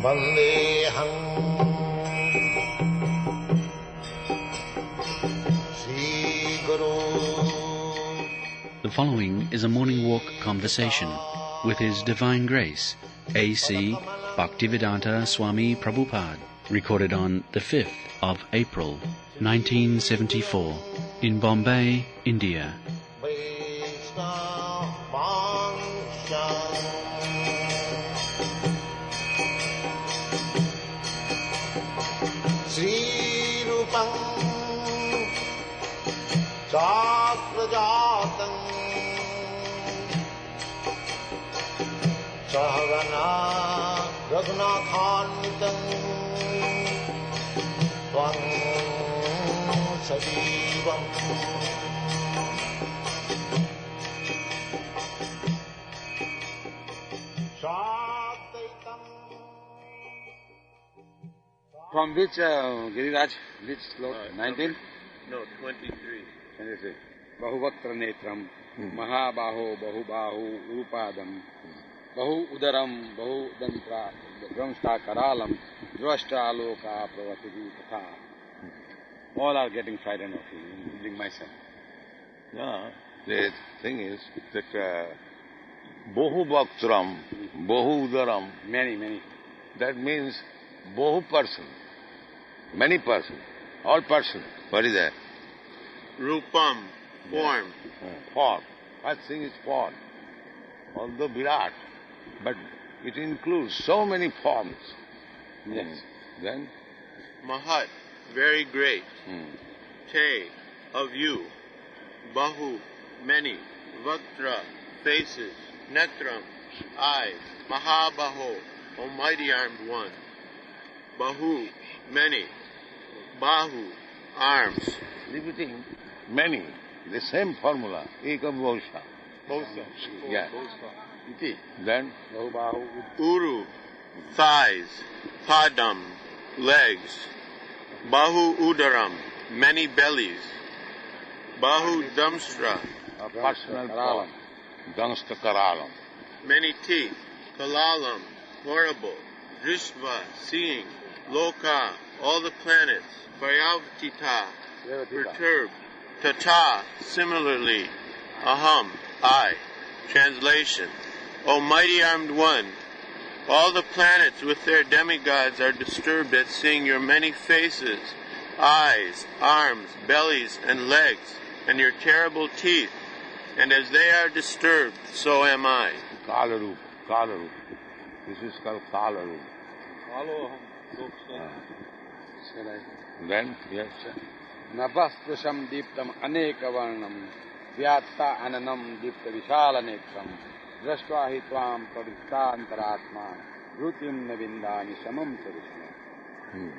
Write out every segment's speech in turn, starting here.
Vandeham Sri Guru. The following is a morning walk conversation with His Divine Grace, A.C. Bhaktivedanta Swami Prabhupada, recorded on the 5th of April, 1974, in Bombay, India. Srila Chakrajatam Sahagana Raghunathanvitam Tvam Sajivam Shadaitam. From which Giriraj, which slot? 19? No, 23. 23. Bahuvaktra netram, Mahabaho, Bahubahu, Urupadam, Bahu Udaram, Bahu Dantra, Dramsta Karalam, Drashta Aloka, Pravati Katha. All are getting frightened of you, including myself. Yeah, the thing is that Bahu Bhaktram, Bahu Udaram, Many. that means Bahu person, many person, all person. What is that? Rupam, form. Form. First thing is form. Although Virat, but it includes so many forms. Yes. Then? Mahat, very great. Te, of you. Bahu, many. Vaktra, faces. Netram, eyes. Mahabaho, almighty armed one. Bahu, many. Bahu, arms. Repeating many, the same formula, ekam bhosha. Bosa. Yeah. Iti. Then? Bahubahu. Uru, thighs. Padam, legs. Bahu udaram, many bellies. Bahu damstra, A personal form. Dangsta karalam. many teeth. Kalalam, horrible. Drishva, seeing. Loka, all the planets. Vayavtita, perturbed. Tata, similarly. Aham, I. Translation. O mighty armed one, all the planets with their demigods are disturbed at seeing your many faces, eyes, arms, bellies, and legs, and your terrible teeth. And as they are disturbed, so am I. Kalarup. This is called Kalarup. Then? Yes. Navasprusham Deeptam Anekavarnam Vyatta Ananam Deepta Vishalanekam Drashtva Hitvam Pavista Antaratma Rutim Navindani Samam Sarishma.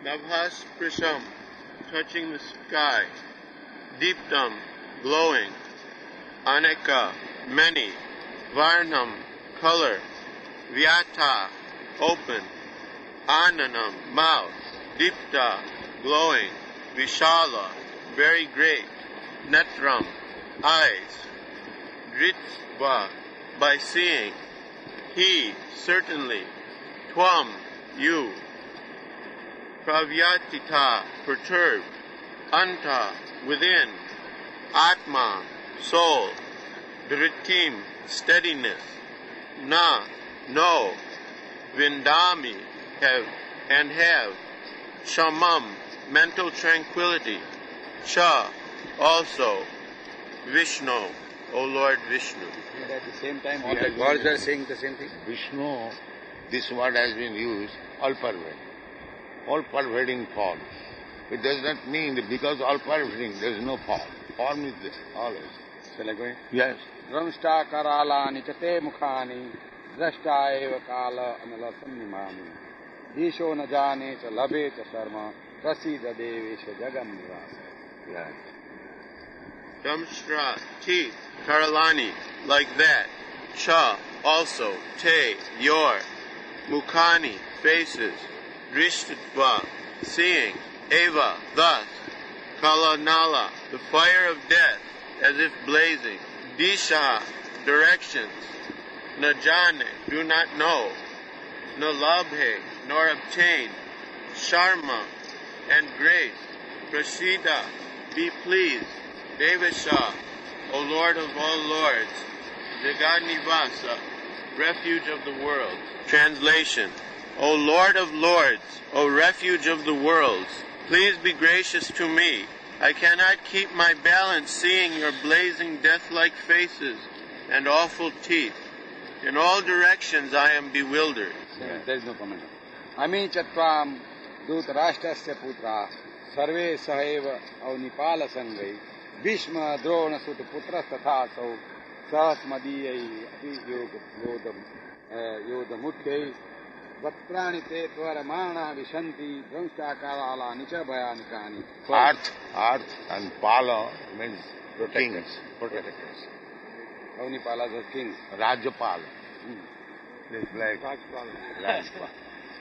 Navhas prisham, touching the sky. Deeptam, glowing. Aneka, many. Varnam, color. Vyata, open. Ananam, mouth. Deepta, glowing. Vishala, very great. Netram, eyes. Dritva, by seeing. He, certainly. Tvam, you. Pravyatita, perturbed. Anta, within. Atma, soul. Dhritim, steadiness. Na, no. Vindami, have. Shamam, mental tranquility. Cha, also. Vishnu, O Lord Vishnu. And at the same time, all the gods are saying the same thing. Vishnu, this word has been used, all-pervading. All-pervading form. It does not mean that because all-pervading, there is no form. Form is there, always. Shall I go in? Yes. Dramshta Karalani Chate Mukhani Drashta Eva Kala Anala Sannimami Isho Najane Cha Labhe Cha Sarma Prasida Devesha Jagam Nivasa. Yes. Damshra, teeth. Karalani, like that. Cha, also. Te, your. Mukhani, faces. Drishtva, seeing. Eva, thus. Kalanala, the fire of death, as if blazing. Disha, directions. Najane, do not know. no labhe, nor obtain, sharma and grace, prasida, be pleased, devasha, O Lord of all lords, Jaganivasa, refuge of the world. Translation: O Lord of lords, O refuge of the worlds, please be gracious to me. I cannot keep my balance seeing your blazing death-like faces and awful teeth. In all directions I am bewildered. There is no comment. Ami chatvam dutarashtrasya putra sarve saheva avnipala sangai Bhishma drona sut putra tatha sau sahas madiyai api yodamutkai Vatrani te tvaramana vishanti dhamstakarala nicha bhayanikani. Earth and Pala means kings, protectors. Avnipala is king. Rajapal. It's like Rajapal.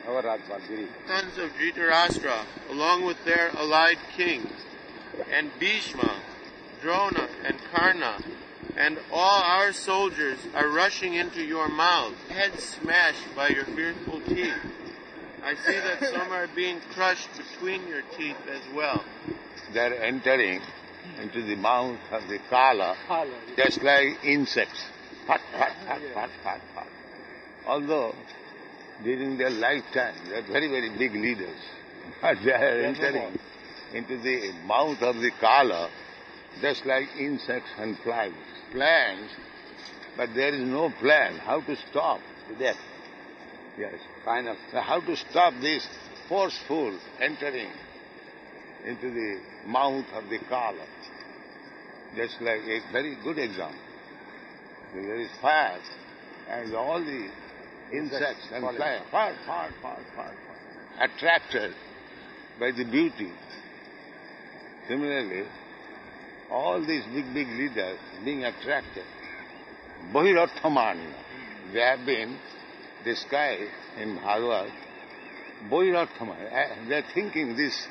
Our Rajpal Giri. Sons of Dhritarashtra, along with their allied kings, and Bhishma, Drona, and Karna, and all our soldiers are rushing into your mouths, heads smashed by your fearful teeth. I see that some are being crushed between your teeth as well. They are entering into the mouth of the Kala just like insects. Fat, fat, fat, fat, fat, fat. Although during their lifetime they are very, very big leaders, but they are entering into the mouth of the Kala just like insects and flies. Plans, but there is no plan how to stop death. Yes, final. How to stop this forceful entering into the mouth of the Kala. Just like a very good example. There is fire, and all the insects and flies, far, attracted by the beauty. Similarly, all these big leaders being attracted. Bahirarthamani. They have been described in Bhagavad. Bahirarthamani. They are thinking this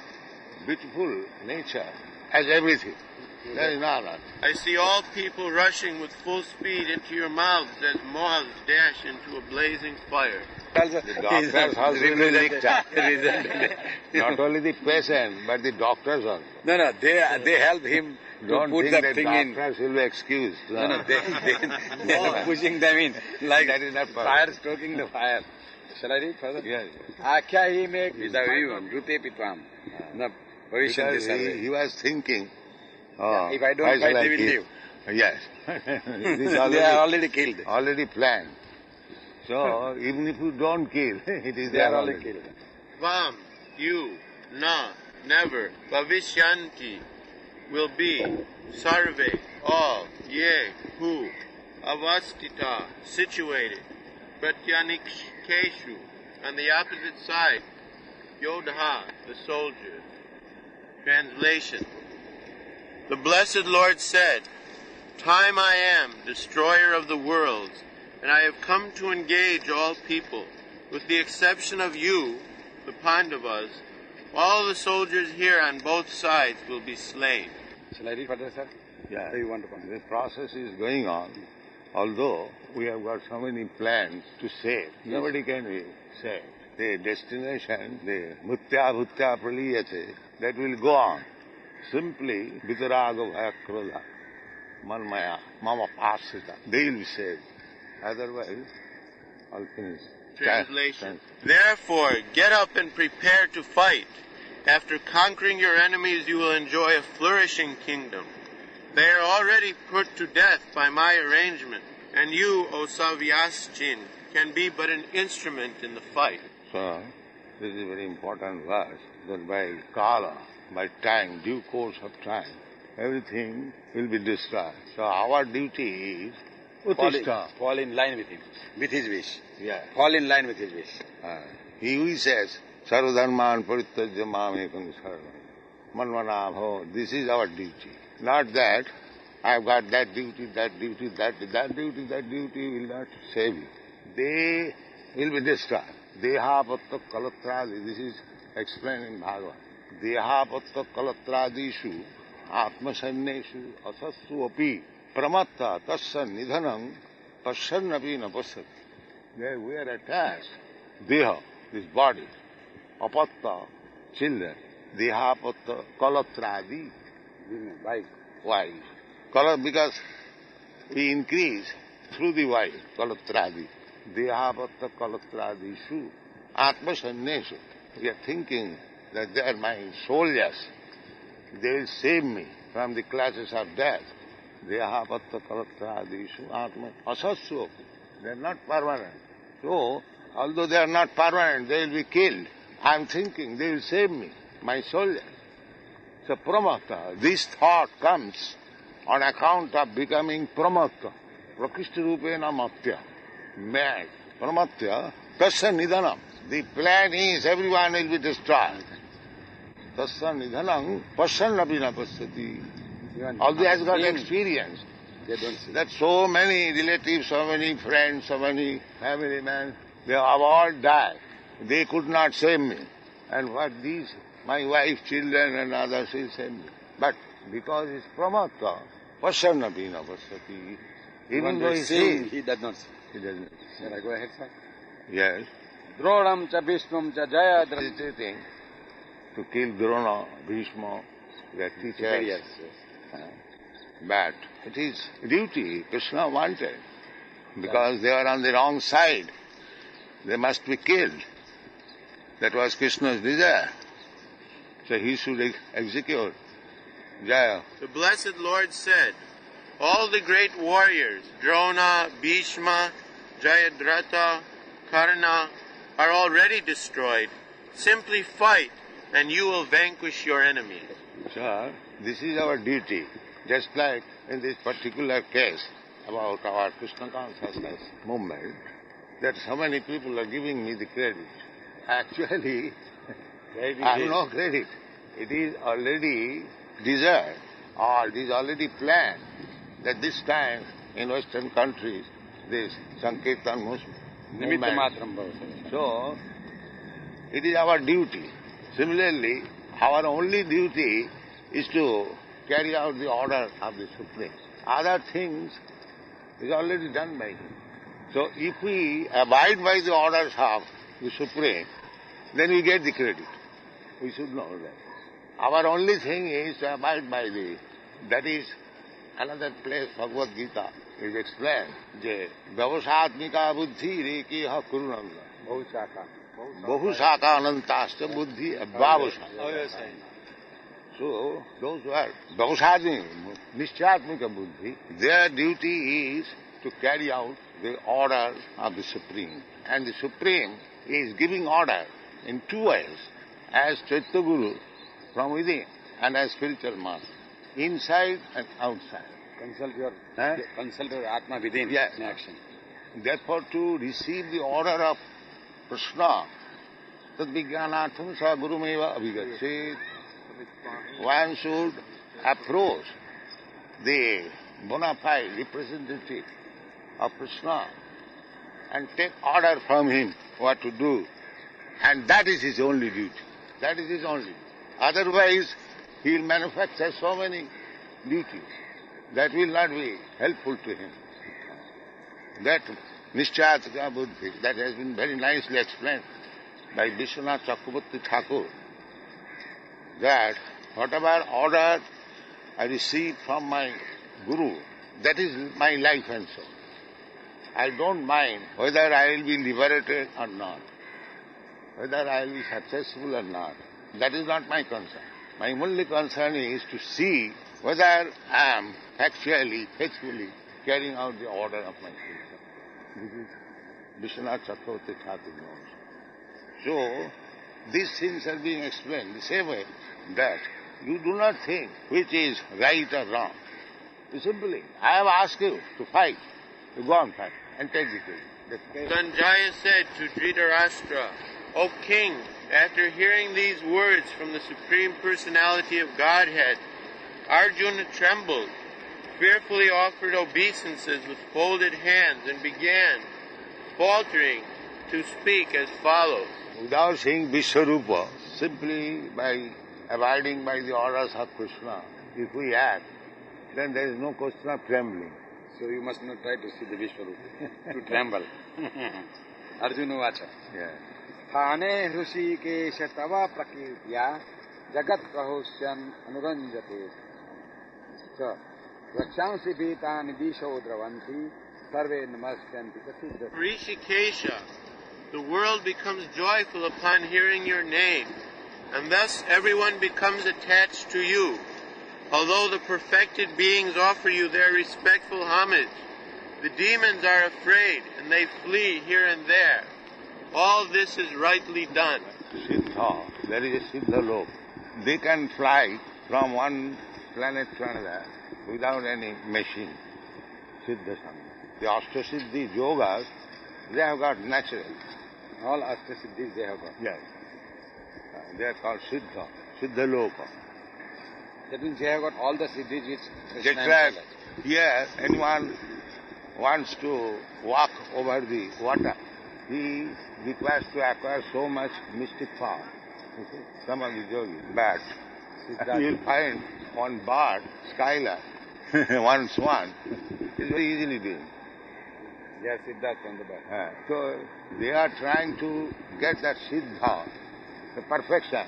beautiful nature as everything. That is not. I see all people rushing with full speed into your mouths as moths dash into a blazing fire. The doctors also will victim. Not only the patient, but the doctors also. No, they help him. Don't put think that that thing doctors will be excused. No, they are pushing them in. Like that is not fire stoking the fire. Shall I read further? Yes. Akya hi me vidavivam jute pitvam. No, He was thinking, if I don't fight, they will leave. Yes. They are already killed. Already planned. So, even if you don't kill, it is They there are already already. killed. Vam, you, na, never, bhavishyanti, will be, sarve, all, ye, who, avastita, situated, pratyanikeshu, on the opposite side, yodha, the soldiers. Translation: The blessed Lord said, Time I am, destroyer of the worlds, and I have come to engage all people, with the exception of you, the Pandavas. All the soldiers here on both sides will be slain. Shall I read further, sir? Yeah. So you want to comment? The process is going on. Although we have got so many plans to save, nobody can be saved. The destination, the mutya bhutya praliyate, that will go on. Simply, vitaraga bhaya krodha, manmaya, mama pasita, they will be saved. Otherwise, all finished. Translation: Therefore, get up and prepare to fight. After conquering your enemies, you will enjoy a flourishing kingdom. They are already put to death by my arrangement, and you, O Savyaschin, can be but an instrument in the fight. So, this is a very important verse, that by kala, by time, due course of time, everything will be destroyed. So our duty is uttishta. Fall in line with him, with his wish. Yeah. Fall in line with his wish. He who says, sarvadharman parityajya mamekam sarvam, manvana bhava, this is our duty. Not that, I've got that duty, that duty, that duty will not save you. They will be destroyed. Dehapatta kalatradi, this is explained in Bhagavad. Dehapatta kalatradishu atmasanneshu asassu api pramatta tasya nidhanam pasyan api na pasyati. We are attached Deha, this body, apatta, children, deha, apatta, kalatradi. Wife. Why? Kala, because we increase through the wife, kalatradi. Deha, apatta, kalatradi, shu. Atma sannyasa. We are thinking that they are my soldiers. They will save me from the clutches of death. Deha, apatta, kalatradi, shu. Atma asasya. They are not permanent. So, although they are not permanent, they will be killed. I am thinking they will save me, my soldiers. So pramakta, this thought comes on account of becoming pramakta. Prakishta rupena matya, mad. Pramatya, tasya nidhanam. The plan is everyone will be destroyed. Tasya nidhanam, pasyannapi na pasyati. Although he has got experience, They don't see. that so many relatives, so many friends, so many family men, they have all died. They could not save me. And what these, my wife, children and others will save me. But because it's pramakta, pasyannapi na pasyati. Even though he sees, he does not see. he doesn't. Shall I go ahead, sir? Yes. Dronam cha Bhishmam cha Jaya Hesitating to kill Drona, Bhishma, their teachers. Yes. But it is duty Krishna wanted. Because they are on the wrong side. They must be killed. That was Krishna's desire. So he should execute. Jaya. The blessed Lord said, all the great warriors, Drona, Bhishma, Jayadratha, Karna, are already destroyed. Simply fight, and you will vanquish your enemy. Sir, this is our duty. Just like in this particular case about our Krishna consciousness movement, that so many people are giving me the credit. Actually, I have no credit. It is already desired, or it is already planned that this time in Western countries, this Sankirtan movement. So, it is our duty. Similarly, our only duty is to carry out the order of the Supreme. Other things is already done by him. So if we abide by the orders of the Supreme, then we get the credit. We should know that. Our only thing is to abide by that is another place, Bhagavad Gita is explained, je vyavasatmika buddhi rekiha kurunanga. Bahusaka anantasta buddhi abhavasaka. So, those who are Bhavasatmika, Nischatmika buddhi, their duty is to carry out the order of the Supreme. And the Supreme is giving order in two ways, as Chaitya Guru from within and as spiritual master, inside and outside. Consult your Atma within Yes. in action. Therefore, to receive the order of Krishna, tad vijnanatham sa gurumeva abhigatset. One should approach the bona fide representative of Krishna and take order from him what to do. And that is his only duty. That is his only. Otherwise, he will manufacture so many duties that will not be helpful to him. That Nischataka Buddhi, that has been very nicely explained by Vishwanath Chakravarti Thakur, that whatever order I receive from my Guru, that is my life and soul. I don't mind whether I will be liberated or not, whether I will be successful or not. That is not my concern. My only concern is to see whether I am actually, faithfully carrying out the order of my Creator. This is Vishwanath Chakravarti Thakur knows. So, these things are being explained the same way that you do not think which is right or wrong. You simply, I have asked you to fight. You go and fight and take the credit. Sanjaya said to Dhritarashtra, O king, after hearing these words from the Supreme Personality of Godhead, Arjuna trembled, fearfully offered obeisances with folded hands, and began, faltering, to speak as follows. Without seeing Vishwarupa, simply by abiding by the orders of Krishna, if we act, then there is no question of trembling. So you must not try to see the Vishwarupa, to tremble. Arjun उवाच Yeah. स्थाने हृषीकेश तव प्रकीर्त्या जगत् प्रहोष्यन् अनुरञ्जते च रक्षांसि भीतानि दिशो द्रवन्ति सर्वे नमस्यन्ति च सिद्धते. Rishikesha, the world becomes joyful upon hearing your name, and thus everyone becomes attached to you. Although the perfected beings offer you their respectful homage, the demons are afraid and they flee here and there. All this is rightly done. Siddha, there is a Siddha lok. They can fly from one planet to another without any machine. Siddha Sangha. The Ashtasiddhi yogas, they have got natural. All Ashtasiddhis they have got. Yes. They are called Siddha, Siddha Loka. That means they have got all the siddhis which Just like here, anyone wants to walk over the water, he requires to acquire so much mystic power. Okay? Some of the yogis, but you'll find one bird, skylar, one swan, is very easily doing. They are siddhas from the bird. So they are trying to get that siddha, the perfection,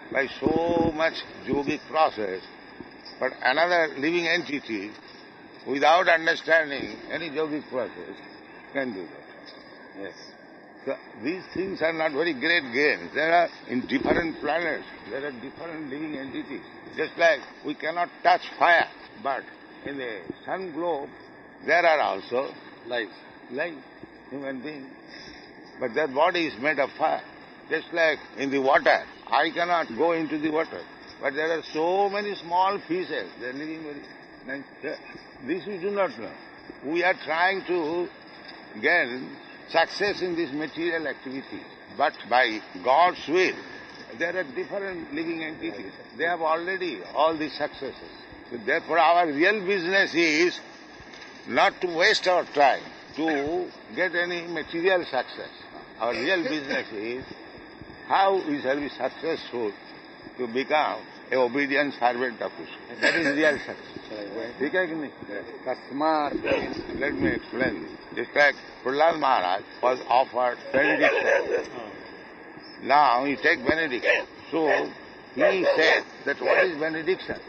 by so much yogic process. But another living entity, without understanding any yogic process, can do that. Yes. So these things are not very great gains. There are, in different planets, there are different living entities. Just like we cannot touch fire, but in the sun globe, there are also Life. human beings. But their body is made of fire. Just like in the water, I cannot go into the water. But there are so many small fishes, they are living very nice. This we do not know. We are trying to gain success in this material activity. But by God's will, there are different living entities. They have already all these successes. So therefore our real business is not to waste our time to get any material success. Our real business is how we shall be successful to become an obedient servant of Krishna. That is real success. Tasmat. Let me explain this. Just like Prahlad Maharaj was offered benediction. Now he takes benediction. So he said that what is benediction?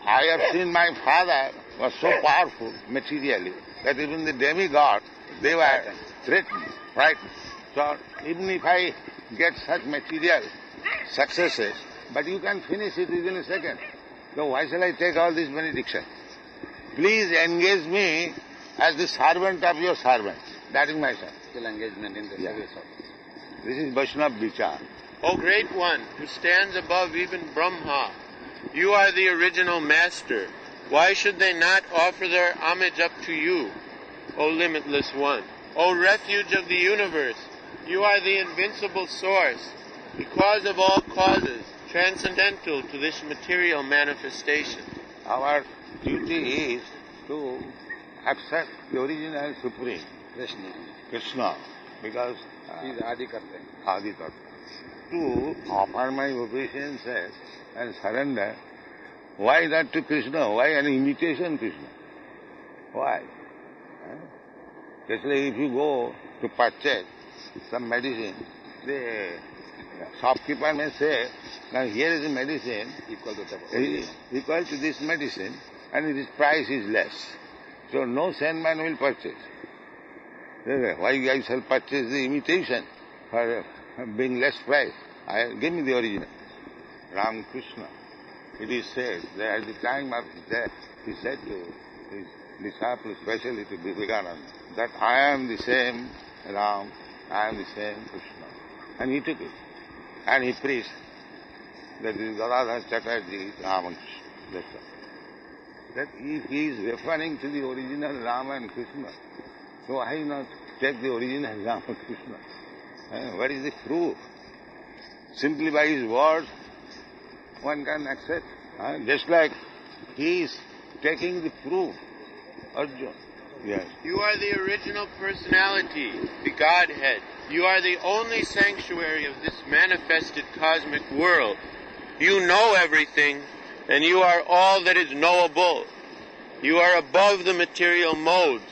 I have seen my father was so powerful materially that even the demigods, they were threatened, frightened. So even if I get such material successes, but you can finish it within a second. So why shall I take all this benediction? Please engage me as the servant of your servant. That is my son. Still engagement in the service of. This is Vaishnava Vichar. O Great One, who stands above even Brahma, you are the original master. Why should they not offer their homage up to you, O Limitless One? O Refuge of the universe, you are the invincible source, the cause of all causes, transcendental to this material manifestation. Our duty is to accept the original Supreme, Krishna, because He is Adi Karta. Adi Tattva. To offer my obeisances and surrender, why that to Krishna? Why an imitation Krishna? Why? Especially if you go to purchase some medicine, the shopkeeper may say, now here is a medicine equal to this medicine and its price is less. So no sane man will purchase. Why I shall purchase the imitation for being less price? Give me the original. Ram Krishna. It is said that at the time of his death, he said to his disciple, especially to Vivekananda, that I am the same Ram, I am the same Krishna. And he took it. And he preached that this Gadadhar Chatterjee is Ram and Krishna. That's all. That if he is referring to the original Ram and Krishna, so why not take the original Ram and Krishna? What is the proof? Simply by his words, one can accept. Just like he is taking the proof. Arjuna. Yes. You are the original personality, the Godhead. You are the only sanctuary of this manifested cosmic world. You know everything, and you are all that is knowable. You are above the material modes.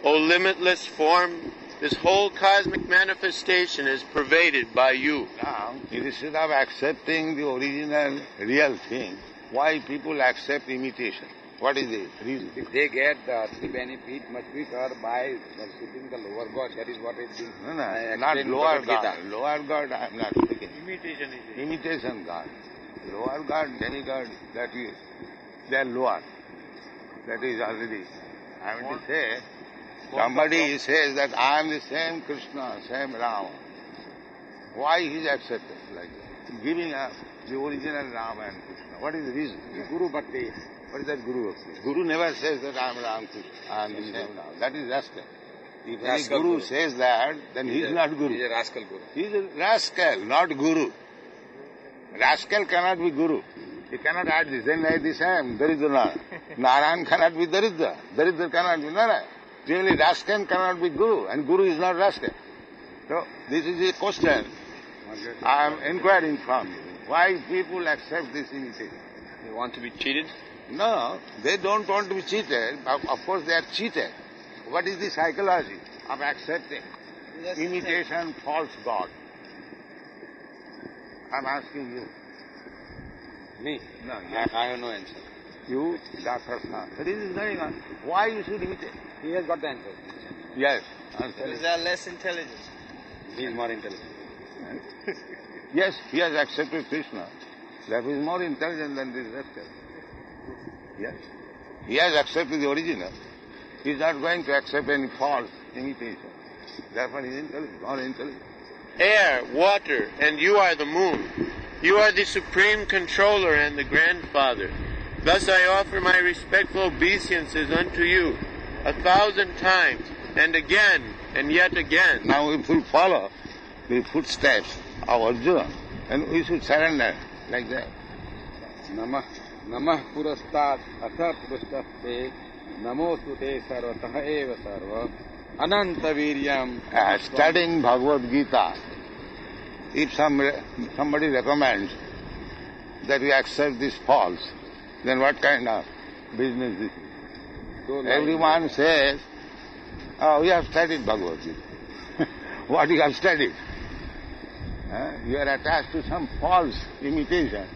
O limitless form, This whole cosmic manifestation is pervaded by you. Now, instead of accepting the original, real thing, why people accept imitation? What is the reason? If they get the earthly benefit much quicker by worshipping the lower God, that is what is being Not lower God. Lower God, I am not speaking. Imitation is it. Imitation God. Lower God, demigod, that is, they are lower. That is already. I mean to say, somebody says that I am the same Krishna, same Rama. Why he is accepted like that? Giving up the original Rama and Krishna. What is the reason? Guru Bhakti. What is that Guru Bhakti? Guru never says that I am Ram Krishna. I am the same Rama. That is rascal. If any Guru says that, then he is not Guru. He is a rascal Guru. He is a rascal, not Guru. Rascal cannot be Guru. He cannot add this. Then like the same, Daridra. Narayan cannot be Daridra. Daridra cannot be Narayan. Really, rascal cannot be Guru, and Guru is not rascal. So, this is a question I am inquiring from you. Why people accept this imitation? They want to be cheated? No, they don't want to be cheated. Of course, they are cheated. What is the psychology of accepting imitation false God? I am asking you. Me? No, I have no answer. you, Dr. Sna. That is going on. Why you should imitate? He has got the answer. Yes, answer. Is there less intelligent? He is more intelligent. Yes, he has accepted Krishna. That is more intelligent than this rascal. Yes. He has accepted the original. He is not going to accept any false imitation. Therefore he is intelligent, more intelligent. Air, water, and you are the moon. You are the supreme controller and the grandfather. Thus I offer my respectful obeisances unto you 1,000 times, and again, and yet again. Now if we follow the footsteps of Arjuna, and we should surrender like that. Namah purastat atha purustaste namostu te sarvatah eva sarva ananta viryam. Studying Bhagavad Gita, if somebody recommends that we accept this false, then what kind of business this is? Everyone says, oh, we have studied Bhagavad Gita. What you have studied? You are attached to some false imitation.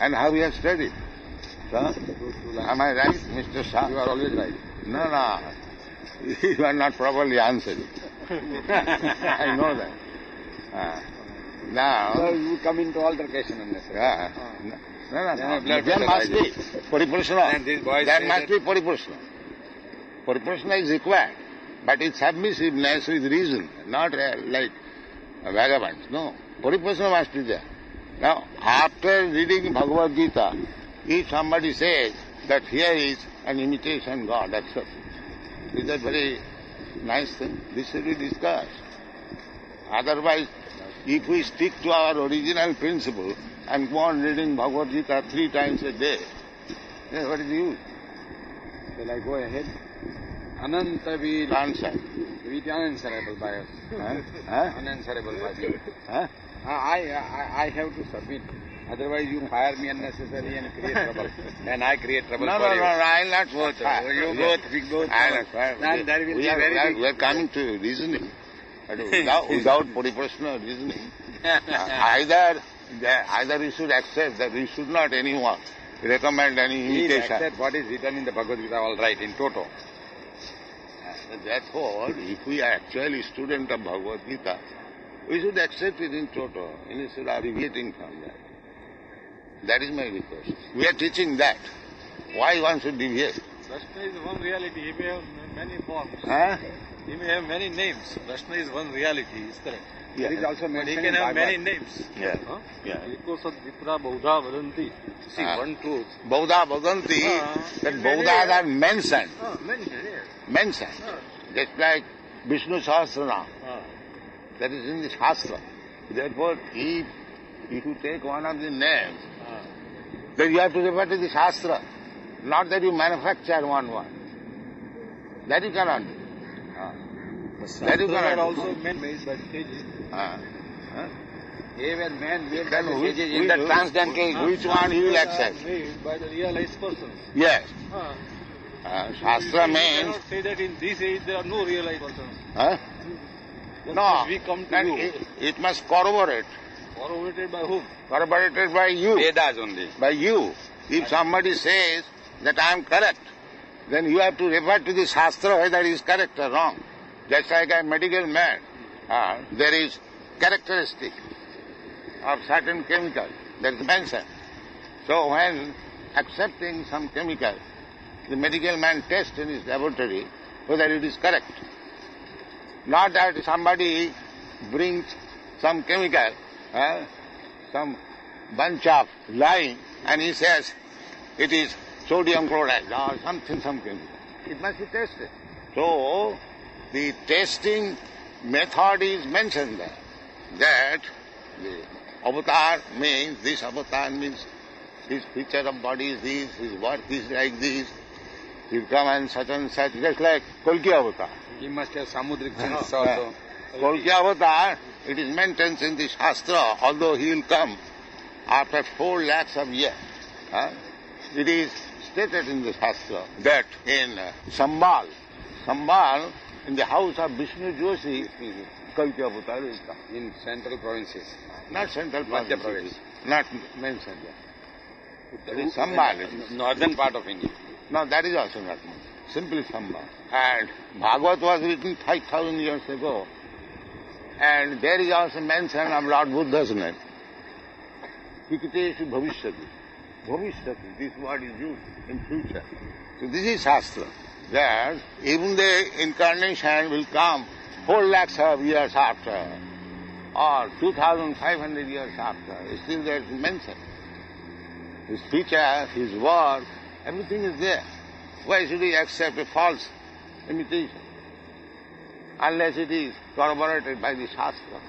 And how you have studied? So, am I right, Mr. Shah? You are always right. No. You are not properly answering. I know that. Now... So you come into altercation on this. No. There must be Pariprashna. There must be Pariprashna. Pariprashna is required. But it's submissiveness with reason, not like a vagabond. No. Pariprashna must be there. Now, after reading Bhagavad Gita, if somebody says that here is an imitation God, accept it. Is that very nice thing? This should be discussed. Otherwise, if we stick to our original principle and go on reading Bhagavad Gita 3 times a day, then what is the use? Shall I go ahead? Anantavir. Answer. It is unanswerable by us. Unanswerable by you. I have to submit. Otherwise you fire me unnecessarily and create trouble. And I create trouble for you. No, I will not fire. You both. I will not fire. Then there will be a very we are coming to reasoning. Without Pariprashna reasoning. Either we should accept that we should not anyone recommend any imitation. Accept what is written in the Bhagavad Gita, all right, in toto. Therefore, if we are actually student of Bhagavad Gita, we should accept it in toto, instead of deviating from that. That is my request. We are teaching that. Why one should deviate? Krishna is one reality. He may have many forms. He may have many names. Krishna is one reality. Is correct. Yeah. It is also But he mentioned can in have many Bhagavad. names. Yeah. Huh? Yeah. Eko sad vipra baudha vadanti. See, one truth. Baudha Bhaganti, that Bauddhas are mentioned. Mentioned, yes. Mentioned. Just like Vishnu Sahasranam. That is in the Shastra. Therefore, if you take one of the names, then you have to refer to the Shastra. Not that you manufacture one. That you cannot do. That you cannot do. Also men made by stages. Even man made Then in the which- transcendental. which one he will They are accept? made by the realized person. Yes. Shastra We means... cannot say that in this age there are no realized persons. Huh? Just No, as we come to then you. it must corroborate. Corroborated by whom? Corroborated by you. Vedas only. By you. If somebody says that I am correct, then you have to refer to the Shastra whether he is correct or wrong. Just like a medical man, there is characteristic of certain chemical that is mentioned. So when accepting some chemical, the medical man tests in his laboratory whether it is correct. Not that somebody brings some chemical, some bunch of lime, and he says it is sodium chloride or some chemical. It must be tested. So the testing method is mentioned there. That the avatar means, this avatar means his feature of body is this, his work is like this, he'll come and such, just like Kalki avatar. He must have Samudrik sense also. Kalki avatar, it is mentioned in the Shastra, although he will come after 4 lakhs of years. It is stated in the Shastra that in Sambal, in the house of Vishnu Joshi, Kalki avatar will come. In central provinces. Not central Madhya provinces, Pradesh. not mentioned there. That is Sambal. Northern part of India. No, that is also not mentioned. Simply Sambal. And Bhagavad was written 5,000 years ago. And there is also mention of Lord Buddha's name. Hikiteshu bhavishyati. Bhavishyati, this word is used in future. So this is Shastra. That even the incarnation will come 4 lakhs of years after, or 2,500 years after. Still there is mention. His feature, his work, everything is there. Why should we accept a false imitation? Unless it is corroborated by the Shastra.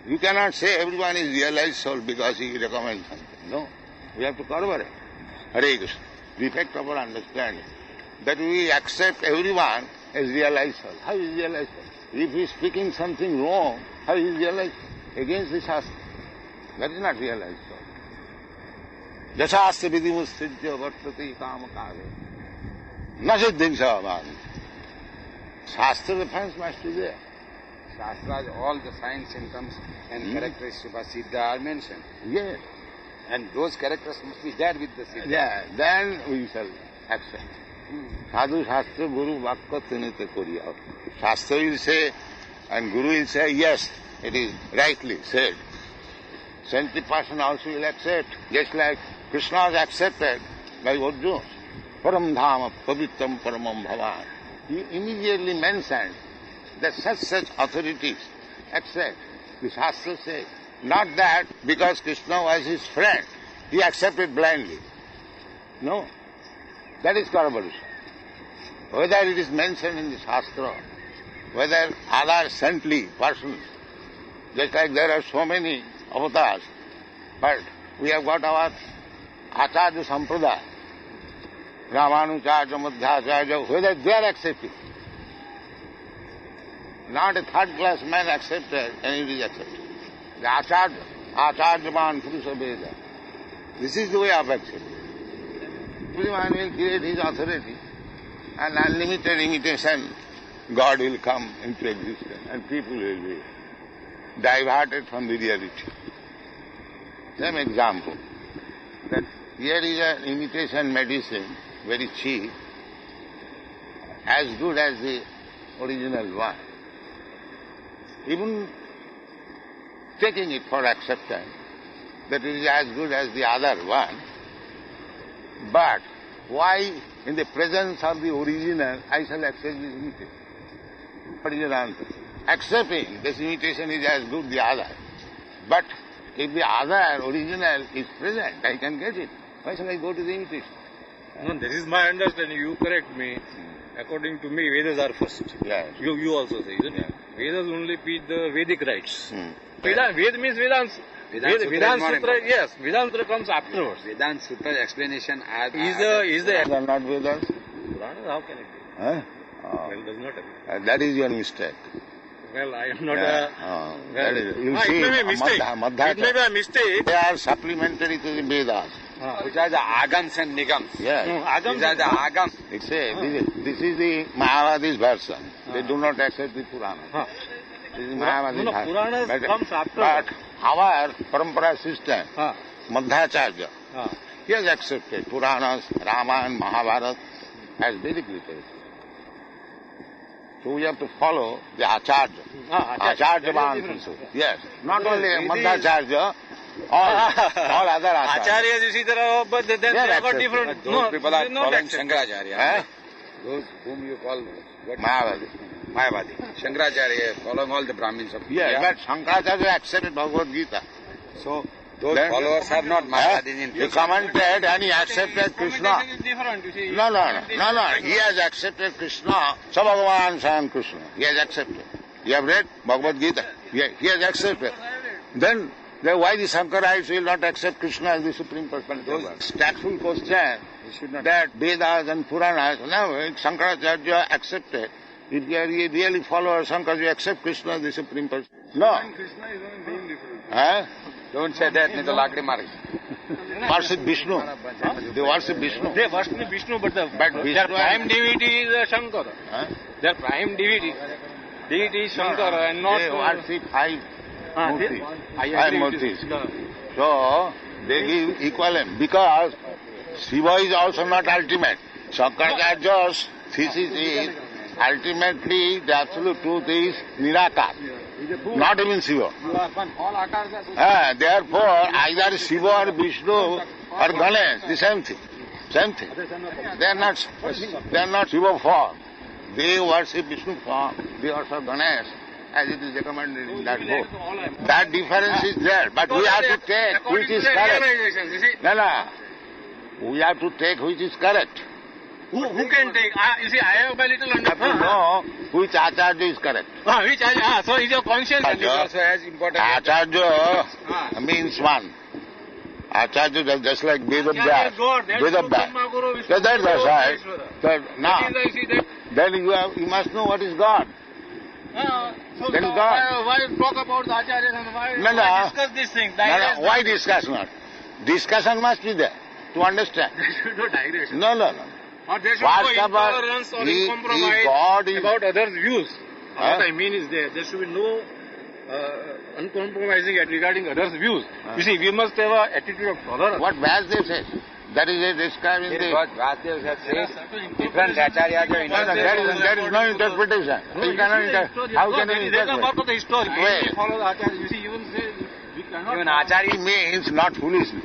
You cannot say everyone is realized soul because he recommends something. No. We have to corroborate. Hare Krishna. The effect of our understanding. That we accept everyone as realized soul. How is realized soul? If he is speaking something wrong, how is realized soul? Against the Shastra. That is not realized soul. Jasasya vidimusthidya vartati kamakare. Na siddhim savamani. Shastra reference must be there. Shastras, all the signs, symptoms and characteristics of Siddha are mentioned. Yes. And those characters must be there with the Siddha. Yeah, then we shall accept. Sadhu Shastra Guru Vakka Tinite Koriya. Shastra will say, and Guru will say, yes, it is rightly said. Saintly person also will accept, just like Krishna was accepted by Arjuna. Param Dhama Pavitram Paramam Bhavan. He immediately mentioned that such authorities accept. The Shastra says, not that because Krishna was his friend, he accepted blindly. No. That is corroboration. Whether it is mentioned in the Shastra, whether other saintly persons, just like there are so many avatars, but we have got our Acharya Sampradaya, Ramanujarya, Madhyacharya, whether they are accepted. Not a third-class man accepted, and it is accepted. The Acharyaman Purusha Veda. This is the way of accepting. Everyone will create his authority, and unlimited imitation, God will come into existence, and people will be diverted from the reality. Same example, that here is an imitation medicine, very cheap, as good as the original one. Even taking it for acceptance, that it is as good as the other one, but why in the presence of the original I shall accept this imitation? What is your answer? Accepting this imitation is as good as the other, but if the other original is present, I can get it. Why shall I go to the imitation? No, this is my understanding. You correct me. According to me, Vedas are first. Yes. You also say, isn't it? Vedas only teach the Vedic rites. Yes. Ved means Vedanta. Vedanta Sutra, yes. Vedanta Sutra comes afterwards. Vedanta Sutra explanation Is the They are not Vedas? Puranas, how can it be? Huh? Well, does not appear. That is your mistake. Well, I am not That is, you see, it may be a mistake. Madhya, It may be a mistake. they are supplementary to the Vedas. Which are the agams and nigams. Yes. These are the agams. It says, this is the Mayavadi's version. They do not accept the Purana. This is Mayavadi's No, version. Puranas comes after. But our Parampara system, Madhacharya, he has accepted Puranas, Ramayana, Mahabharata as Vedic literature. So we have to follow the Acharya. Acharya Mahapurush. Yes. Not only Madhacharya, all other Acharyas. Acharyas, you see, there are, but then they have got different. Those people are not calling accepted. Shankaracharya. Those whom you call what? Mayavadi. Mayavadi. Shankaracharya, following all the Brahmins of Yes, India. but Shankaracharya accepted Bhagavad Gita. So, those Then- followers are not Mayavadis in He fact. commented and he accepted Krishna. Commentation is different, you see. No. He has accepted Krishna. So Bhagavan Sam Krishna. He has accepted. You have read Bhagavad Gita? He has accepted. Then why the Shankarites will not accept Krishna as the Supreme Personality? Those tactful question that Vedas and Puranas, now Shankaracharya accepted. If you are really follower of Shankara, you accept Krishna as the Supreme Person. No. Krishna is one name different. Huh? Don't say that, नहीं तो लाकड़ी मारेगी. Worship Vishnu. They worship Vishnu. They worship Vishnu, but Vishnu their prime deity is Shankara. Huh? Their prime deity is Shankara and not... They worship five murtis. I Five agree with murtis. you. So, they give equivalent because Shiva is also not ultimate. Shankaracharya's thesis is ultimately the absolute truth is Nirakar, not even Shiva. All akars are... Therefore, either Shiva or Vishnu or Ganesh, the same thing. Same thing. They are not Shiva form. They worship Vishnu form. They worship Ganesh, as it is recommended in that book. That difference is there, but we have to take which is correct. No. We have to take which is correct. Who can take? You see, I have a little We have to know which Acharya is correct. Which so is your conscience. Also as important. Acharya means one. Acharya just like Vedavyas. Vedavyas. That's right. Now, then you must know what is God. So Then God. why talk about the acharyas and why discuss these things? Why discuss not? Discussion must be there to understand. There should no digression. No. Or there should no intolerance or compromise about others' views. What I mean is there should be no uncompromising regarding others' views. You see, we must have an attitude of tolerance. What Vyasdev says, that is described in the... What Vyasdev has said, different acharyas are There is no interpretation. You cannot how can you There is a interpret? part of the history. Wait. We follow the acharyas. You see, even say we cannot... Even acharya It means not foolishly.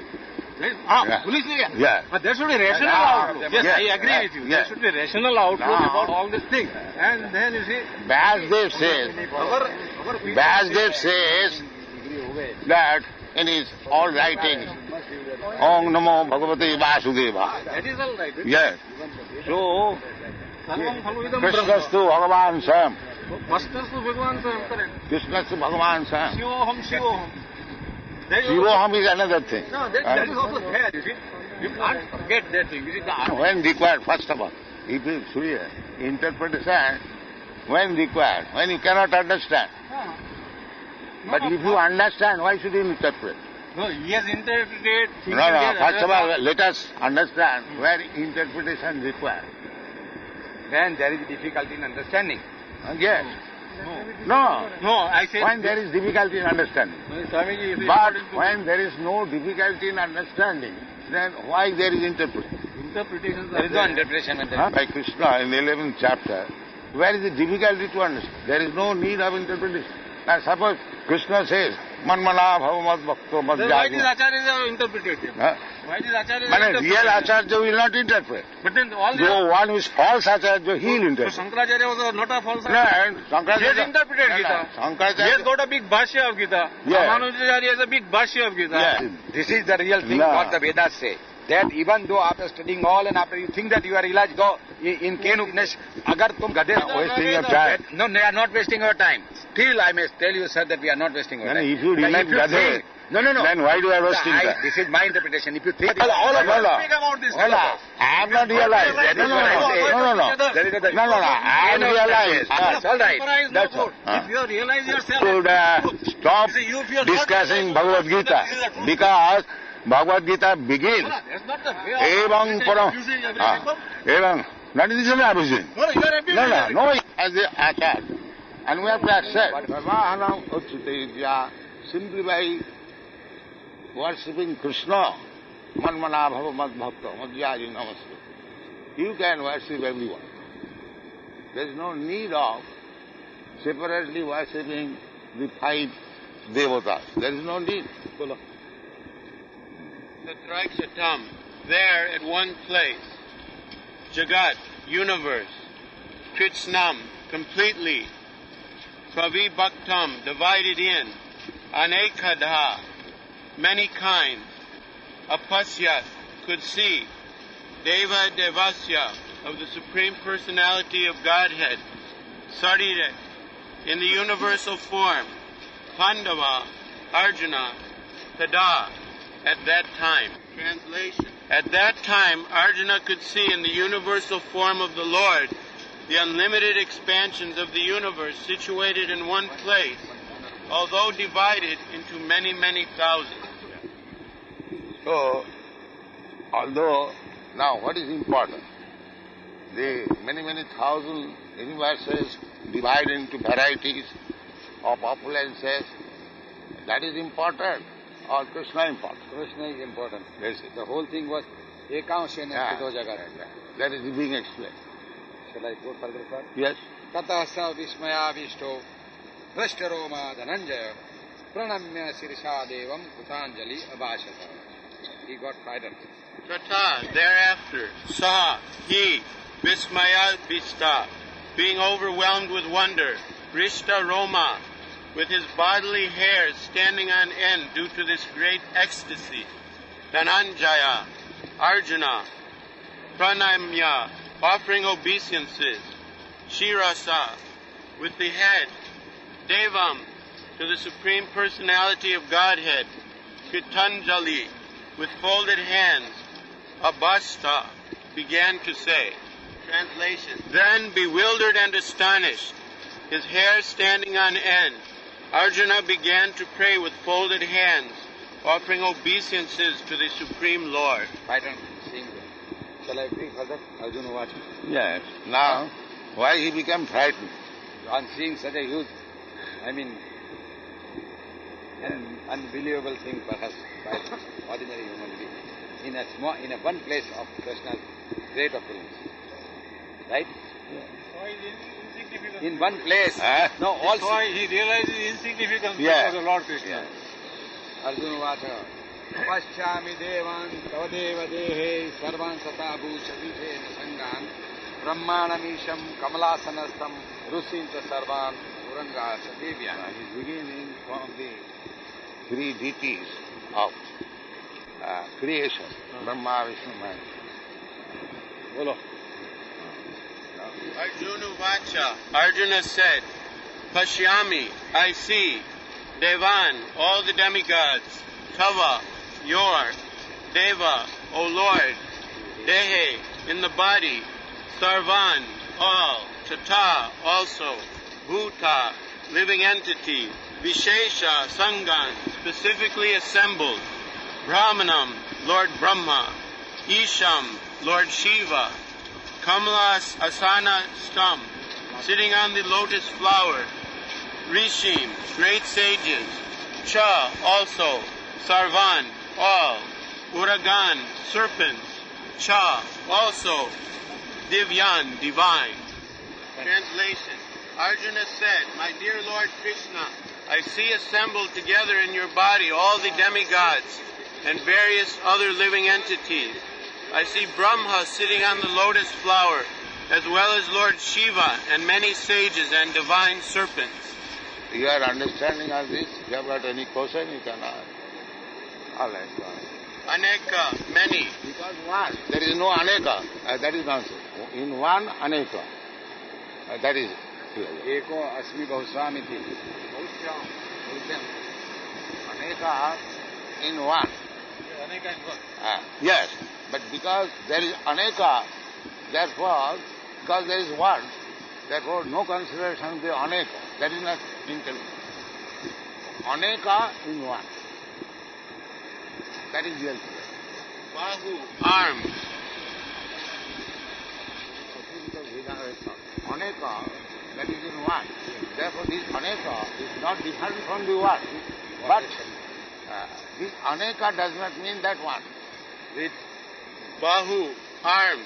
Foolishly, Yeah. But there should be rational outlook. Yes, Yeah. I agree with you. Yeah. There should be rational outlook about all these things. And then you see, Vyasdev says that in his all writings, Om Namo Bhagavate Vasudeva. that is all right. Yes. So, Sarvam khalu idam Krishnastu Bhagavan Sam. Vastastu Bhagavan Sam, correct. Krishnastu Bhagavan Sam. Shivoham. Shivoham is another thing. No, that is also there, you see. You can't forget that thing. You see, When required, first of all, if you see interpretation, when required, when you cannot understand. But if you understand, why should you interpret? No, he has interpreted. No. First of all, let us understand where interpretation is required. then there is difficulty in understanding. Yes. No. No, I said... When there is difficulty in understanding. Swamiji, But when there is no difficulty in understanding, then why there is interpretation? interpretations There are is no interpretation. By Krishna in the 11th chapter, where is the difficulty to understand? There is no need of interpretation. Now suppose Krishna says, Manmana bhavamad bhakto mad Then why these jagna. acharyas have interpreted them? Huh? Why these acharyas But have a real interpreted? Acharya will not interpret. But then all the... Though one who is false Acharya, he will So interpret. Shankaracharya was not a false No, acharya. and He has Shankaracharya... interpreted Gita. He has Shankaracharya... got a big bhashya of Gita. Yeah. Ramanujacharya has a big bhashya of Gita. Yeah. This is the real thing No. what the Vedas say. That even though after studying all and after you think that you are realized, go in Ken Upanesh, agar tum gadhe Wasting your time. No, they are not wasting our time. Still, I may tell you, sir, that we are not wasting our No, time. if you But remain if you gadhe, think- No. then why do I wasting time? This is my interpretation. If you think... All of us Speak about this. I have not realized. That is what I say. No. I have realized. That's all right. Paraya is no That's all. good. If you realize yourself... Should stop See, if you are not- discussing Bhagavad Gita This is the truth. because Bhagavad Gita begins. That's not the way Evam param. abusing every people. Evam. That is the abusing. No, you are abusing every No. As the Acharya. And we have to accept. Vavahanam Uchitejya. Simply by worshipping Krishna, Manmana Bhava Mad Bhakta, Madhyaji Namaste, you can worship everyone. There is no need of separately worshipping the 5 devatas. There is no need. Tatrakshatam, there at one place. Jagat, universe. Kritsnam, completely. Pravibhaktam, divided in. Anekadha, many kinds. Apasyat, could see. Deva Devasya, of the Supreme Personality of Godhead. Sarire, in the universal form. Pandava, Arjuna, Tada, at that time. Translation. At that time, Arjuna could see in the universal form of the Lord the unlimited expansions of the universe situated in one place, although divided into many, many thousands. So, although, now what is important? The many thousand universes divided into varieties of opulences, that is important, or Krishna important? Krishna is important. That's it. The whole thing was Ekanshen Sthito Jagat. That is being explained. Shall I go further, sir? Yes. Tata sa vismayavisto drashtaroma dhananjaya pranamya sirsha devam kutanjali abhashata. He got frightened. Tata, thereafter, saw, he, Vismaya Vista, being overwhelmed with wonder, Rishta Roma, with his bodily hairs standing on end due to this great ecstasy. Dhananjaya, Arjuna, Pranamya, offering obeisances. Shirasa, with the head. Devam, to the Supreme Personality of Godhead. Kitanjali, with folded hands. Abhasta, began to say. Translation. Then, bewildered and astonished, his hair standing on end, Arjuna began to pray with folded hands, offering obeisances to the Supreme Lord. Frightened, seeing them. Shall I bring further? Arjuna watching. Yes. Now, why he became frightened? On seeing such a huge, unbelievable thing perhaps by ordinary human being, in a one place of Krishna's great opulence. Right? In one place. No, also. Why he realizes insignificance Yeah. of the Lord Krishna. Yeah. Arjuna Vacha. Paschami devan tavadeva dehe sarvan sata bhushavite nasangan brahmanamisham kamalasanastam rusinta sarvan uranga sadevyana. He is beginning from the 3 deities of creation. Brahma, Vishnu, and Bolo. Arjuna Vacha, Arjuna said, Pashyami, I see, Devan, all the demigods, Tava, your, Deva, O Lord, Dehe, in the body, Sarvan, all, Tata, also, Bhuta, living entity, Vishesha, Sangan, specifically assembled, Brahmanam, Lord Brahma, Isham, Lord Shiva, Kamalas Asana Stam, sitting on the lotus flower, Rishim, great sages, Cha, also, Sarvan, all, Uragan, serpents, Cha, also, Divyan, divine. Translation. Arjuna said, My dear Lord Krishna, I see assembled together in your body all the demigods and various other living entities. I see Brahma sitting on the lotus flower, as well as Lord Shiva and many sages and divine serpents. you are understanding all this? If you have got any question, you can ask. All right, go on. Aneka, many. Because one, there is no aneka. That is nonsense. In one, aneka. That is clear. Eko asmi bahuswamiti. Aneka in one. Yes, but because there is aneka, therefore, because there is one, therefore no consideration of the aneka. That is not intelligent. Aneka in one. That is real. Bahu, arms. Aneka, that is in one. Therefore, this Aneka is not different from the one. But this Aneka does not mean that one. Read. Bahu, arms.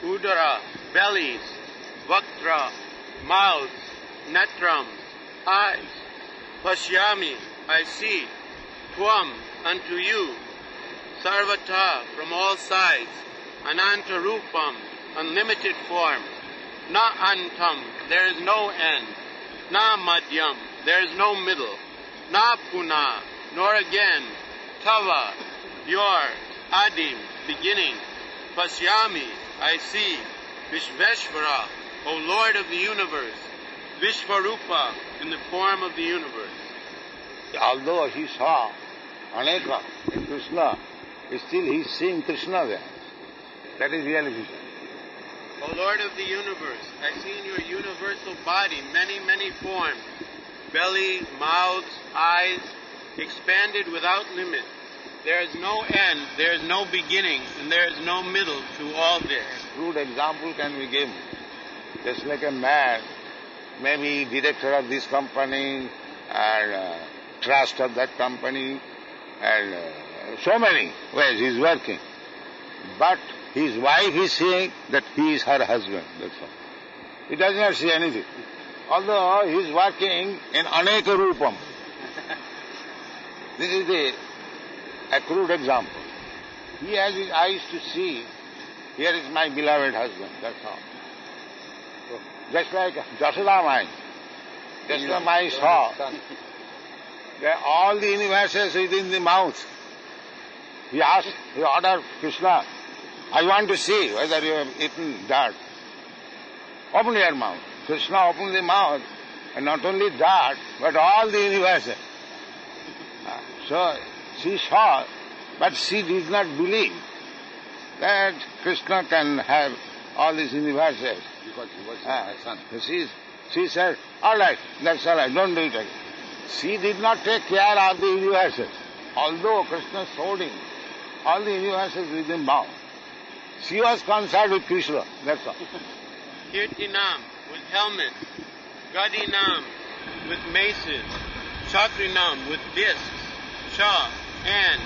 Udara, bellies. Vaktra, mouths. Netram, eyes. Pashyami, I see. Tvam, unto you. Sarvata, from all sides. Ananta Rupam, unlimited form. Na antam, there is no end. Na madhyam, there is no middle. Na puna, nor again. Tava, your. Adim, beginning. Pashyami, I see. Vishveshvara, O Lord of the universe. Vishvarupa, in the form of the universe. Although he saw Aneka in Krishna, still he is seeing Krishna there. That is real vision. O Lord of the universe, I see in your universal body many, many forms. Belly, mouths, eyes, expanded without limit. There is no end, there is no beginning, and there is no middle to all this. Crude example can be given. Just like a man, maybe director of this company, and trust of that company, and so many ways he is working. But his wife is saying that he is her husband, that's all. He does not see anything. Although he is working in Aneka Rupam. This is a crude example. He has his eyes to see, here is my beloved husband, that's all. Just like Jashoda Mai. Jashoda Mai saw that all the universes within the mouth. He ordered Krishna, I want to see whether you have eaten dirt. Open your mouth. Krishna opened the mouth, and not only dirt, but all the universes. So she saw, but she did not believe that Krishna can have all these universes. Because he was her son. She said, all right, that's all right, don't do it again. She did not take care of the universes. Although Krishna showed him all the universes within bound, she was concerned with Krishna, that's all. Kirtinam, with helmets. Gadinam, with maces. Chakrinam, with discs. Shah, and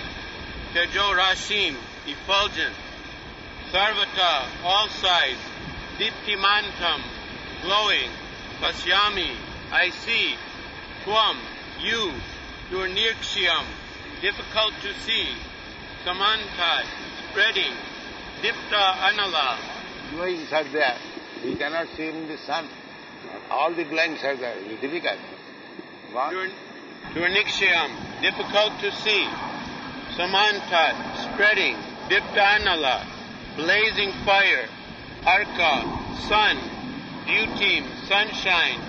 Tejo Rashim, effulgent. Sarvata, all sides. Diptimantam, glowing. Pasyami, I see. Tvam, you. Durnirkshyam, difficult to see. Samantat, spreading. Dipta Anala. Glowings are there. We cannot see in the sun. All the blanks are there. It is difficult. Durnikshayam, difficult to see. Samantat, spreading. Diptanala, blazing fire. Arka, sun. Dutim, sunshine.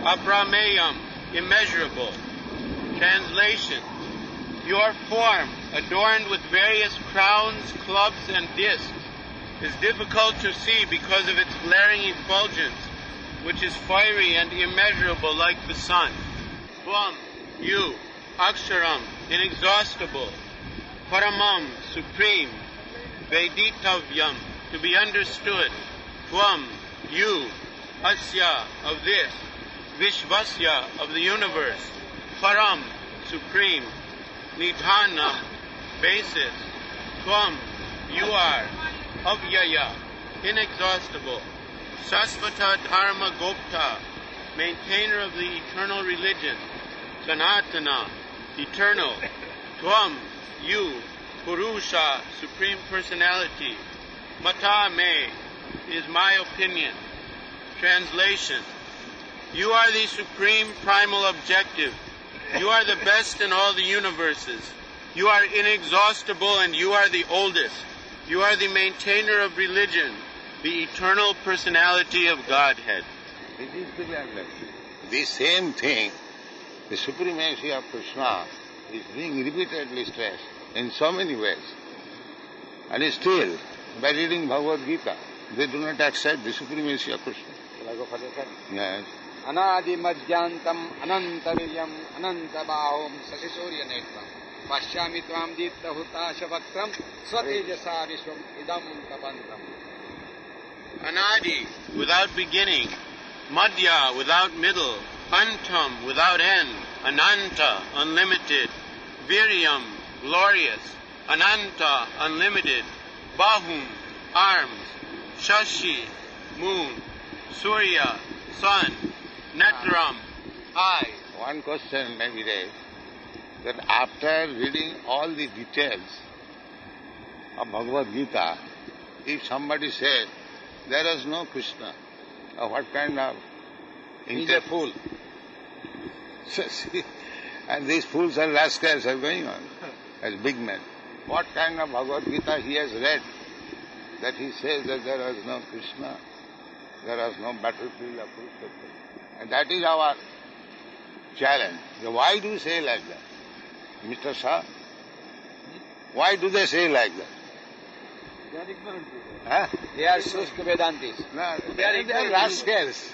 Aprameyam, immeasurable. Translation. Your form, adorned with various crowns, clubs, and discs, is difficult to see because of its glaring effulgence, which is fiery and immeasurable like the sun. Tvam, you. Aksharam, inexhaustible. Paramam, supreme. Veditavyam, to be understood. Tvam, you. Asya, of this. Vishvasya, of the universe. Param, supreme. Nidhanam, basis. Tvam, you are. Avyaya, inexhaustible. Sasvata Dharma Gopta, maintainer of the eternal religion. Sanatana, eternal. Tvam, you. Purusha, supreme personality. Mata me, is my opinion. Translation. You are the supreme primal objective. You are the best in all the universes. You are inexhaustible and you are the oldest. You are the maintainer of religion, the eternal personality of Godhead. It is clear. The same thing, the supremacy of Krishna is being repeatedly stressed in so many ways. And still, by reading Bhagavad Gita, they do not accept the supremacy of Krishna. Shall I go further, sir? Yes. Anadi madhyantam anantaviryam anantabahom sasisurya netram Pashyami tvam dipta hutasha vaktram swatejasa vishwam idam tapantram. Anadi, without beginning. Madhya, without middle. Antam, without end. Ananta, unlimited. Viryam, glorious. Ananta, unlimited. Bahum, arms. Shashi, moon. Surya, sun. Netram, eye. One question may be raised, that after reading all the details of Bhagavad Gita, if somebody says there is no Krishna, what kind of He's a fool. and these fools and rascals are going on as big men. What kind of Bhagavad Gita he has read that he says that there is no Krishna, there is no battlefield of Kurukshetra. And that is our challenge. Why do you say like that? Mr. Shah? Why do they say like that? They are ignorant. Huh? They are Shushka Vedantis. No, they are rascals.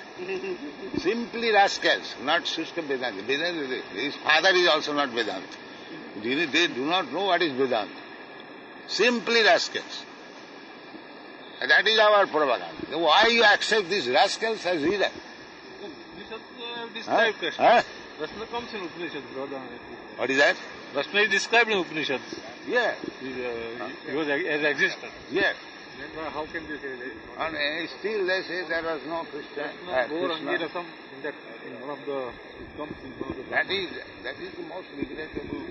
Simply rascals, not Shushka Vedanta. His father is also not Vedanta. They do not know what is Vedanta. Simply rascals. And that is our propaganda. Why you accept these rascals as leaders? Upanishads describe Krishna. Huh? Krishna comes in Upanishads, brother. What is that? Krishna is described in Upanishads. Yeah. He was as existent. Yeah. Then how can they say that? And still they say there was no Krishna. Krishna. In one of the, it comes in one of the... That is the most regrettable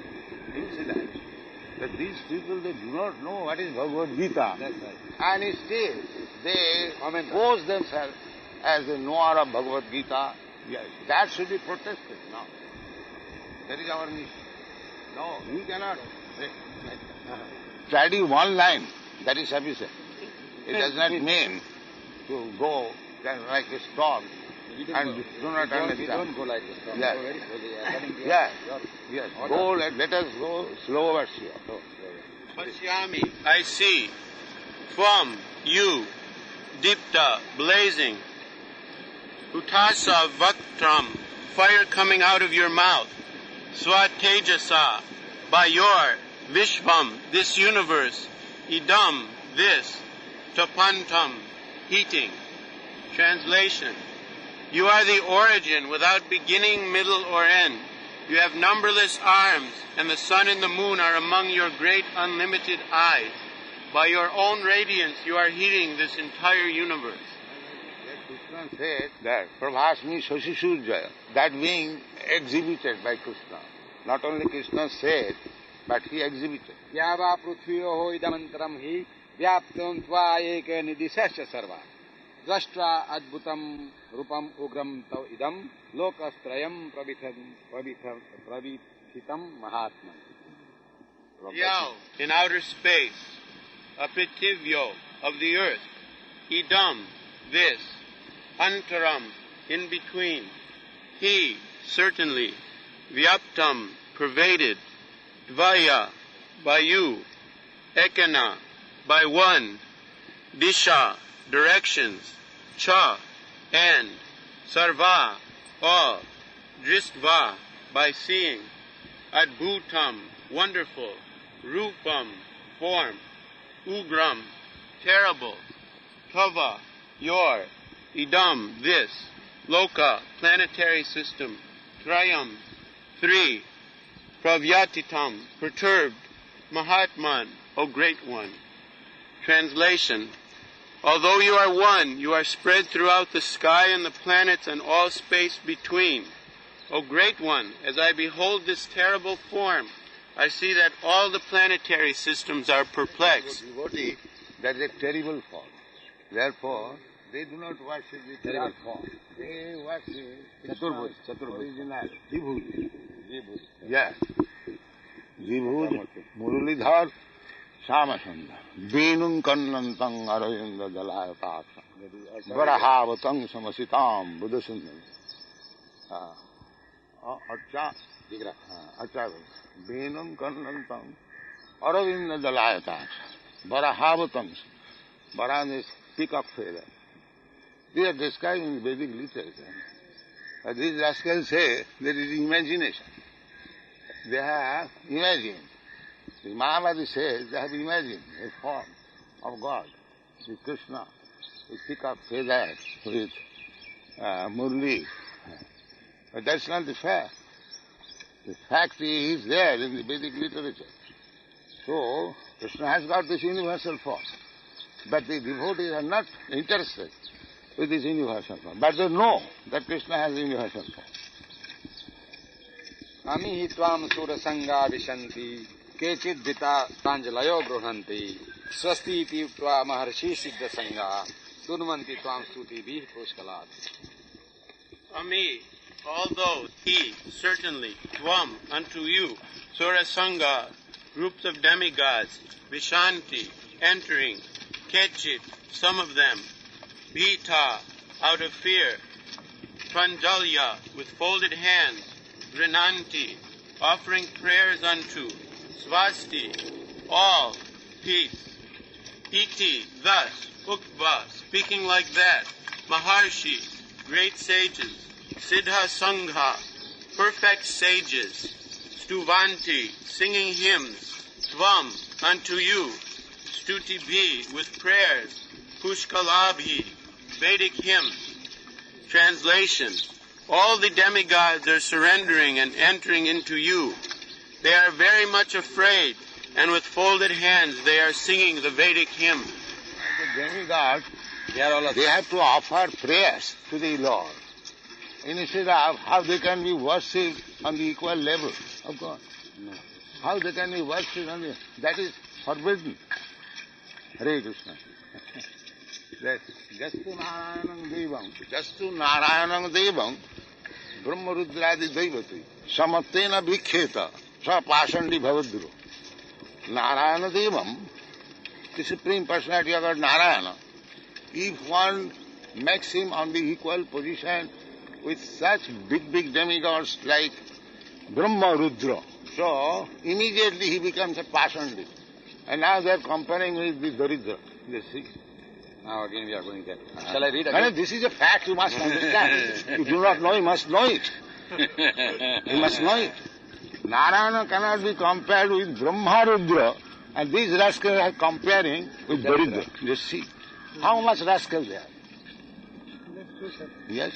incident. That these people, they do not know what is Bhagavad Gita. That's right. And still they pose themselves as the knower of Bhagavad Gita. Yes. That should be protested now. That is our mission. No, we cannot study one line. That is sufficient. It does not mean to go like a storm and do not understand. We don't go like a storm. Yes. Go very slowly. Yes. Yes. Go, let us go slower here. Pashyami, I see. From you, Dipta, blazing. Utasa Vaktram, fire coming out of your mouth. Swatejasa, by your Vishvam, this universe. Idam, this. Tapantam, heating. Translation. You are the origin without beginning, middle, or end. You have numberless arms, and the sun and the moon are among your great unlimited eyes. By your own radiance, you are heating this entire universe. Krishna said that Prabhasmi Shashi Surjaya, that being exhibited by Krishna. Not only Krishna said, but he exhibited. Yava prithviyoho idamantram hi vyaptam tva eka nidisasya sarva. Drashtra adbhutam rupam ugram tav idam lokastrayam pravithitam mahatman. Yao, in outer space, apitivyo, of the earth, idam, this, antaram, in between, he, certainly, vyaptam, pervaded, dvaya, by you, ekana, by one, disha, directions, cha, and, sarva, all, dristva, by seeing, adbhutam, wonderful, rupam, form, ugram, terrible, tava, your, idam, this, loka, planetary system, trayam, three, pravyatitam, perturbed, mahatman, O great one. Translation. Although you are one, you are spread throughout the sky and the planets and all space between. O great one, as I behold this terrible form, I see that all the planetary systems are perplexed. Devotee, that is a terrible form. Therefore, they do not worship the terrible form. They worship Chaturbhuj, original, Vibhuj. Yes. Vibhuj, Murulidhar, Samasanda, Venum Kannantang Aravinda Dalayatasa, Varahavatang Samasitam, Buddhasundam. Acha, Venum Kannantang Aravinda Dalayatasa, Varahavatang, Varan is peacock feather. These are described in Vedic literature. These rascals say there is imagination. They have imagined The Mahabharata says they have imagined a form of God, Sri Krishna, with pick up feathers, with murli. But that's not the fact. The fact is there in the Vedic literature. So, Krishna has got this universal form. But the devotees are not interested with this universal form. But they know that Krishna has a universal form. Ami tvam sura sangha vishanti kechit bita tanjalayo bruhanti swasti iti tva maharshi siddha sangha tunmanti tvam stuti bih pushkalat. Ami, although he, certainly, Tvam, unto you, Sura Sangha, groups of demigods, Vishanti, entering, Kechit, some of them, Bhita, out of fear, Pranjalya, with folded hands, Rinanti, offering prayers unto, Swasti, all, peace, Iti, thus, Ukva, speaking like that, Maharshi, great sages, Siddha Sangha, perfect sages, Stuvanti, singing hymns, Tvam, unto you, Stutibhi, with prayers, Pushkalabhi, Vedic hymns. Translation, all the demigods are surrendering and entering into you. They are very much afraid, and with folded hands they are singing the Vedic hymn. The demigods, they have to offer prayers to the Lord. Instead of how they can be worshipped on the equal level of God. No. How they can be worshipped on the... That is forbidden. Hare Krishna. Jastu Narayanam Devam Brahma Rudradi Devati Samattena Bhikheta Sa Pasandi Bhavadru. Narayana Devam, the Supreme Personality of God Narayana, if one makes him on the equal position with such big demigods like Brahma Rudra, so immediately he becomes a Pasandi. And now they are comparing with the Daridra. You see? Now again we are going there. Shall I read again? This is a fact, you must understand. You do not know, you must know it. You must know it. Narayana cannot be compared with Brahma Rudra, and these rascals are comparing with Daridra. You see? How much rascals they are? Yes?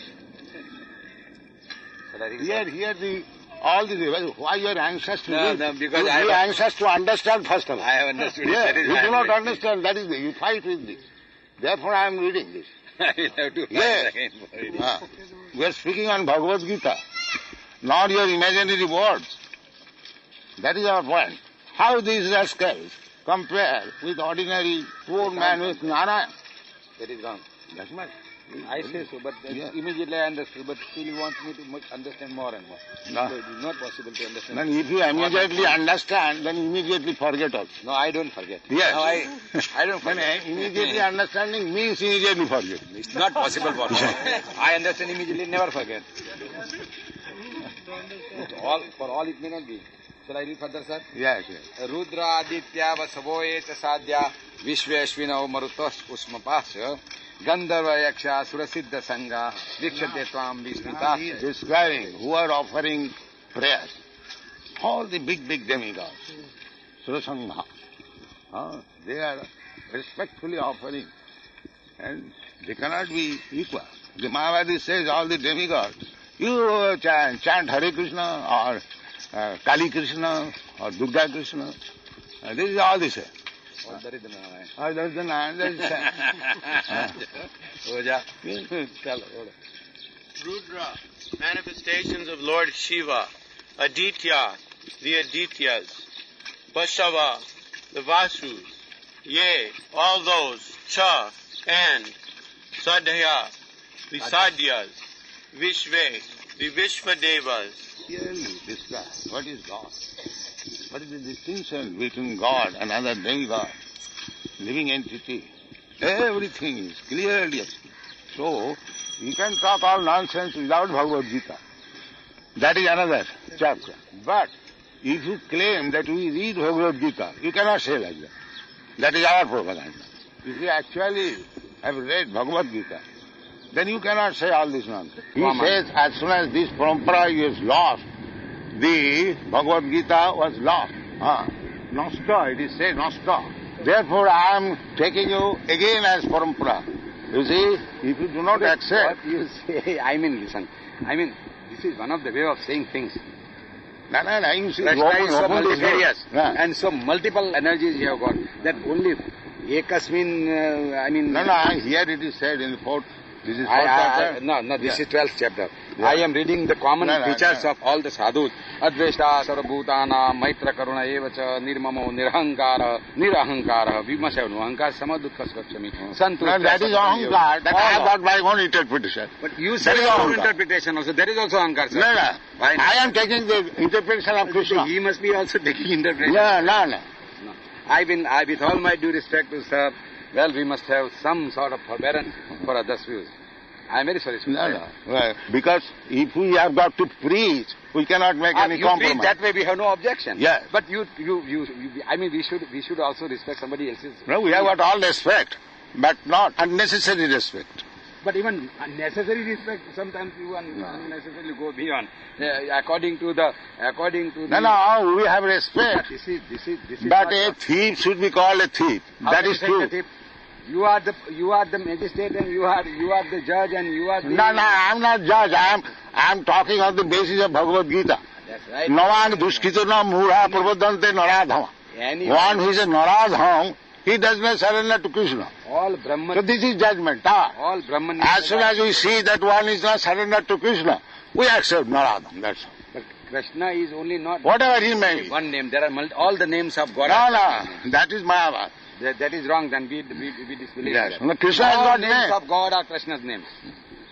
Here why you are anxious to read? No, because you are anxious to understand first of all. I have understood. Yeah, you do not understand, that is you fight with this. Therefore I am reading this. I will have to Yes. We are speaking on Bhagavad Gita, not your imaginary words. That is our point. How these rascals compare with ordinary poor man with Narayana? That is wrong. That's right. I say so, but immediately I understood, but still you want me to understand more and more. No. So it is not possible to understand. Then if you immediately understand, then immediately forget also. No, I don't forget. Yes. No, I don't forget. Immediately understanding means immediately forget. It's not possible for me. I understand immediately, never forget. For all it may not be. Shall I read further, sir? Yes. Rudra Aditya Vasavoye Sadhya Vishveshvinao Marutos Usmapasya Gandharva Yaksha Surasiddha Sangha Vikshate Tvam He is Vismita. describing who are offering prayers. All the big demigods. Surasangha. They are respectfully offering. And they cannot be equal. The Mahabharata says all the demigods, you chant Hare Krishna or Kali Krishna or Durga Krishna. This is all they say. There is the Narayan. There is Rudra, manifestations of Lord Shiva, Aditya, the Adityas, Vashava, the Vasus, yea, all those, Cha, and Sadhya, the Sadhyas, Vishve, the Vishvadevas. Clearly describe what is God. What is the distinction between God and other demigod, living entity? Everything is clearly explained. So, you can talk all nonsense without Bhagavad Gita. That is another chapter. But, if you claim that we read Bhagavad Gita, you cannot say like that. That is our propaganda. If you actually have read Bhagavad Gita, then you cannot say all this nonsense. He says, as soon as this parampara is lost, the Bhagavad Gita was lost. Nasta, it is said Nasta. Therefore I am taking you again as parampara. You see, if you do not accept... What you say, I mean, listen. I mean, this is one of the way of saying things. No, you see, Krishna is so open this door. multifarious Yeah. and so multiple energies you have got that only ekasmin, I mean... No, here it is said in the fourth... This is fourth chapter. No, this Yeah. is 12th chapter. Yeah. I am reading the common No, features no. of all the sadhus. Adveshta, sarvabhutana, maitra karuna evacha, nirmamo, nirahankara, nirahankara. We must have no ahankar, samadukha skachami. Santushta. No, that is ahankar. That I have got my own interpretation. But you say That is your own ahankar. interpretation also. There is also ahankar, sir. No. Why not? I am taking the interpretation of Krishna. He must be also taking interpretation. No. No. With all my due respect to sir, well, we must have some sort of forbearance for others' views. I am very sorry. No. Well, because if we have got to preach, we cannot make any you compromise. preach that way, we have no objection. Yes. But I mean, we should also respect somebody else's. No, we have got all respect, but not unnecessary respect. But even necessary respect, sometimes you unnecessarily go beyond. According to the. No, we have respect. This is. But a thief should be called a thief. How That can is you say true. the tip? You are the magistrate and you are the judge and you are the... No, I am not judge. I am talking on the basis of Bhagavad Gita. That's right. Navang dushkitana mura prabodante naradham. One who is a naradham, he does not surrender to Krishna. All Brahman... So this is judgment. All Brahman... As soon as we see that one is not surrendered to Krishna, we accept naradham. That's all. But Krishna is only not... Whatever he may be. One name. There are all the names of God. No, that is Mayavad. That is wrong, then we disbelieve Yes. that. No, Krishna is all not names name. of God are Krishna's names.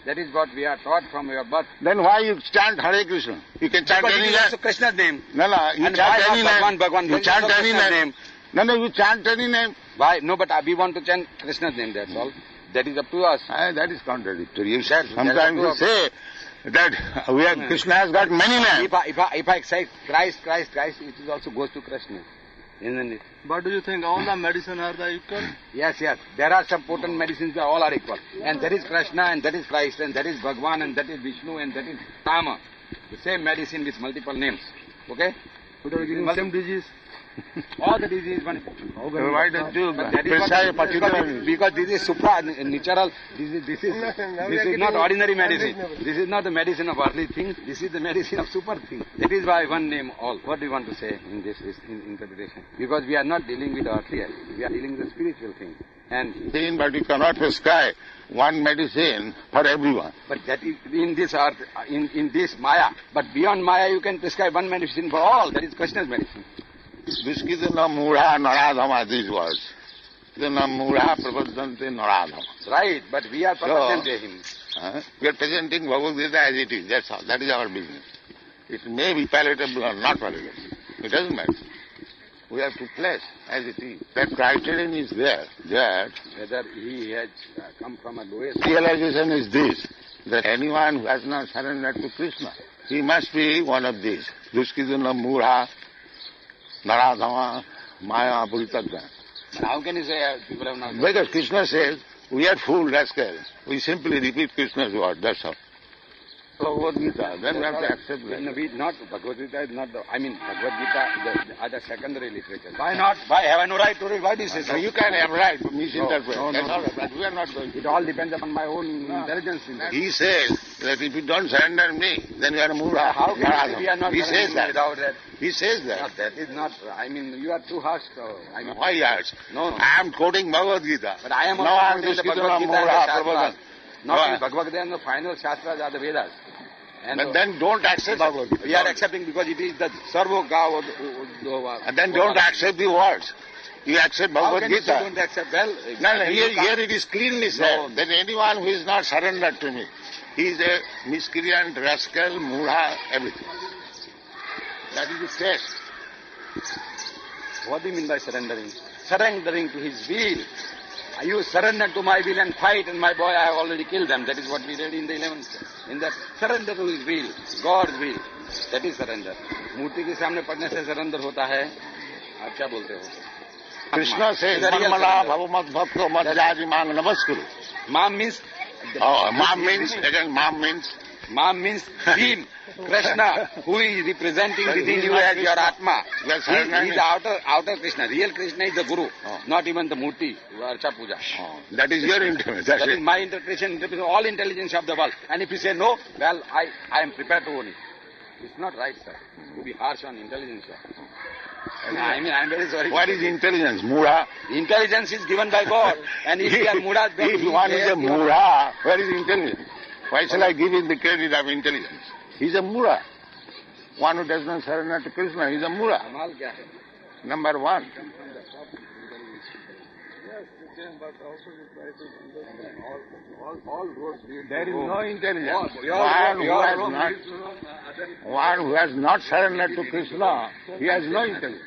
That is what we are taught from your birth. Then why you chant Hare Krishna? You can chant Because any it is name. also Krishna's name. No, you And chant why any not name. Bhagwan? You There is chant also any Krishna's name. No, you chant any name. Why? No, but we want to chant Krishna's name, that's all. That is up to us. That is contradictory. You That- sometimes you say that Krishna has got many names. If I say Christ, it is also goes to Krishna. Isn't it? But do you think all the medicine are the equal? Yes. There are some potent medicines that all are equal. And that is Krishna, and that is Christ, and that is Bhagwan, and that is Vishnu, and that is Rama. The same medicine with multiple names. Okay? Same disease. All the disease one. Why don't you But that is prescribe what, particular... because this is supernatural. This is not ordinary medicine. This is not the medicine of earthly things. This is the medicine of super things. That is why one name all. What do you want to say in this interpretation? Because we are not dealing with earthly. We are dealing with spiritual things. And But you cannot prescribe one medicine for everyone. but that is in this earth, in this Maya. But beyond Maya, you can prescribe one medicine for all. That is Krishna's medicine. Dushkitana mura naradham, these words. Dushkitana mura prabodante naradham. Right, but we are representing him. We are presenting Bhagavad Gita as it is. That's all. That is our business. It may be palatable or not palatable. It doesn't matter. We have to place as it is. That criterion is there. That Whether he has come from a lowest... realization is this, that anyone who has not surrendered to Krishna, he must be one of these. Dushkitana mura, naradhama, maya, puritagga. How can you say people have not... Because Krishna says, we are fool rascals. We simply repeat Krishna's word, that's all. Bhagavad Gita, then we have to accept that. No, Bhagavad Gita is not the... I mean, Bhagavad Gita are the secondary literature. Why not? Why have I no right to read? Why do you say so? So you can have right to misinterpret. No. That's all right, but we are not going to. It all depends upon my own intelligence. He says that if you don't surrender me, then you are a mura. How can we are not He says that. without that? He says that. No, that is not... I mean, you are too harsh. I mean, Why harsh? No. I am quoting Bhagavad Gita. But I am now also I am quoting the Dushkitana Bhagavad Gita mura and the prabodhan. Shastras. Not the Bhagavad Gita and the final Shastras are the Vedas. And then don't accept Bhagavad Gita. We are accepting because it is the Sarvo Gav. And then don't accept the words. You accept How Bhagavad can you say Gita. don't accept? Well, No, here it is clearly said that anyone who is not surrendered to me, he is a miscreant, rascal, mura, everything. That is the test. What do you mean by surrendering? Surrendering to his will. You surrender to my will and fight, and my boy, I have already killed them. That is what we read in the 11th. In that, surrender to his will, God's will. That is surrender. मूर्ति के सामने पढ़ने से surrender होता है. आप क्या बोलते हो? Krishna says, Manmana bhavamat bhakto madhyaji mang namaskuru. Mam means... Mam means Mam means him, Krishna, who is representing within you as your Atma. He is the outer Krishna. Real Krishna is the Guru, not even the Murti, Archa Puja. That is your interpretation. That is my interpretation, all intelligence of the world. And if you say no, well, I am prepared to own it. It's not right, sir, to be harsh on intelligence, sir. I mean, I am very sorry. What is intelligence? Mura? Intelligence is given by God. And if you are Mura, then if one is a Mura, where is intelligence? Why shall I give him the credit of intelligence? He is a Mura. One who does not surrender to Krishna, he is a Mura. Number one. There is no intelligence. One who has not surrendered to Krishna, he has no intelligence.